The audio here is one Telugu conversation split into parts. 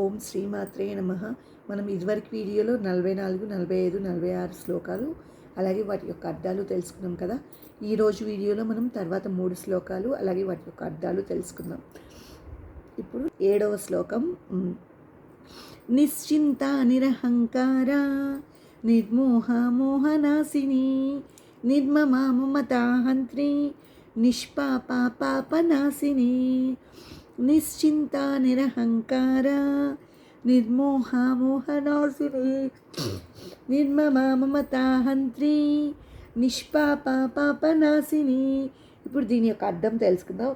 ఓం శ్రీమాత్రే నమః. మనం ఇదివరకు వీడియోలో 44, 45, 46 శ్లోకాలు అలాగే వాటి యొక్క అర్థాలు తెలుసుకున్నాం కదా. ఈరోజు వీడియోలో మనం తర్వాత 3 శ్లోకాలు అలాగే వాటి యొక్క అర్థాలు తెలుసుకుందాం. ఇప్పుడు 7వ శ్లోకం. నిశ్చింత నిరహంకార నిర్మోహ మోహనాశిని నిర్మమా మమతాహంత్రి నిష్పాప పాపనాశిని. నిశ్చింత నిరహంకార నిర్మోహ మోహనాశిని నిర్మమా మమతాహంత్రి నిష్పాప పాపనాశిని. ఇప్పుడు దీని యొక్క అర్థం తెలుసుకుందాం.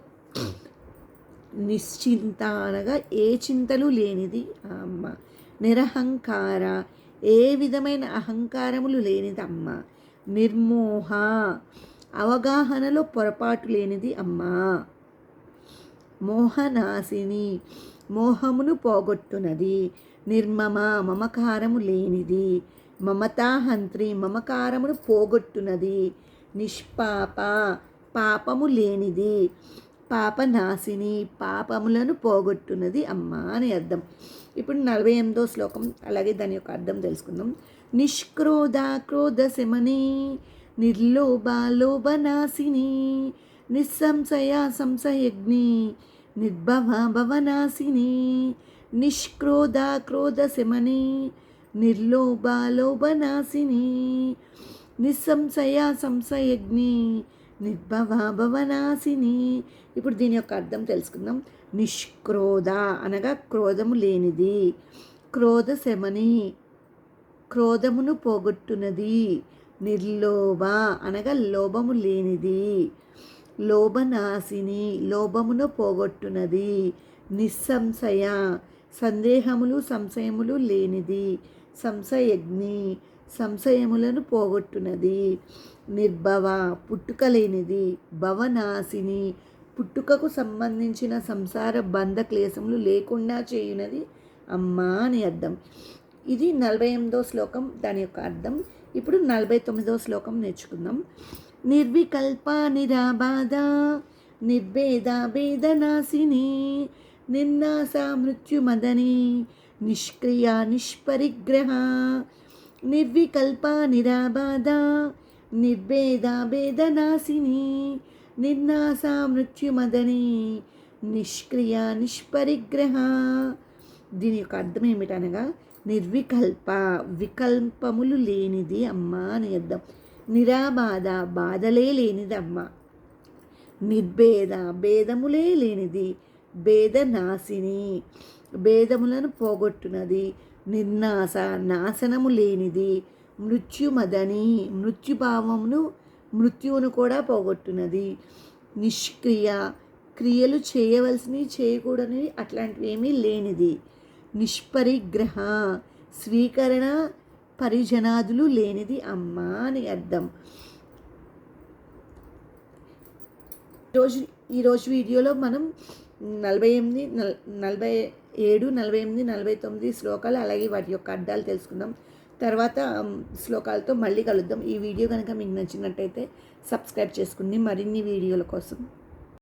నిశ్చింత అనగా ఏ చింతలు లేనిది అమ్మ. నిరహంకార ఏ విధమైన అహంకారములు లేనిది అమ్మ. నిర్మోహ అవగాహనలో పొరపాటు లేనిది అమ్మ. మోహనాశిని మోహమును పోగొట్టునది. నిర్మమ మమకారము లేనిది. మమతాహంత్రి మమకారమును పోగొట్టునది. నిష్పాప పాపము లేనిది. పాపనాశిని పాపములను పోగొట్టునది అమ్మ అని అర్థం. ఇప్పుడు 48వ శ్లోకం అలాగే దాని యొక్క అర్థం తెలుసుకుందాం. నిష్క్రోధ క్రోధ శమని నిర్లోభ లోభనాశిని నిస్సంశయ సంశయగ్ని నిర్భవ భవనాశిని. నిష్క్రోధ క్రోధ శమని నిర్లోభ లోభనాశిని నిస్సంశయ సంశయగ్ని నిర్భవ భవనాశిని. ఇప్పుడు దీని యొక్క అర్థం తెలుసుకుందాం. నిష్క్రోధ అనగా క్రోధము లేనిది. క్రోధ శమని క్రోధమును పోగొట్టునది. నిర్లోభ అనగా లోభము లేనిది. లోభనాశిని లోభమును పోగొట్టునది. నిస్సంశయ సందేహములు సంశయములు లేనిది. సంశయగ్ని సంశయములను పోగొట్టునది. నిర్భవ పుట్టుక లేనిది. భవనాశిని పుట్టుకకు సంబంధించిన సంసార బంధ క్లేశములు లేకుండా చేయునది అమ్మా అని అర్థం. ఇది 48వ శ్లోకం దాని యొక్క అర్థం. ఇప్పుడు 49వ శ్లోకం నేర్చుకుందాం. నిర్వికల్ప నిరాబాధ నిర్భేద భేదనాశిని నిర్నాశ మృత్యుమదని నిష్క్రియ నిష్పరిగ్రహ. నిర్వికల్ప నిరాబాధ నిర్భేద భేదనాశిని నిర్నాశ మృత్యుమదని నిష్క్రియ నిష్పరిగ్రహ. దీని యొక్క అర్థం ఏమిటనగా నిర్వికల్ప వికల్పములు లేనిది అమ్మ అని అర్థం. నిరాబాధ బాధలే లేనిది అమ్మ. నిర్భేద భేదములే లేనిది. భేదనాశిని భేదములను పోగొట్టునది. నిర్నాశ నాశనము లేనిది. మృత్యుమదని మృత్యుభావమును మృత్యువును కూడా పోగొట్టునది. నిష్క్రియ క్రియలు చేయవలసినవి చేయకూడనివి అట్లాంటివి ఏమీ లేనిది. నిష్పరిగ్రహ స్వీకరణ పరిజనాదులు లేనిది అమ్మ అని అర్థం. ఈరోజు వీడియోలో మనం 47, 48, 49 శ్లోకాలు అలాగే వాటి యొక్క అర్థాలు తెలుసుకుందాం. తర్వాత శ్లోకాలతో మళ్ళీ కలుద్దాం. ఈ వీడియో కనుక మీకు నచ్చినట్టయితే సబ్స్క్రైబ్ చేసుకోండి మరిన్ని వీడియోల కోసం.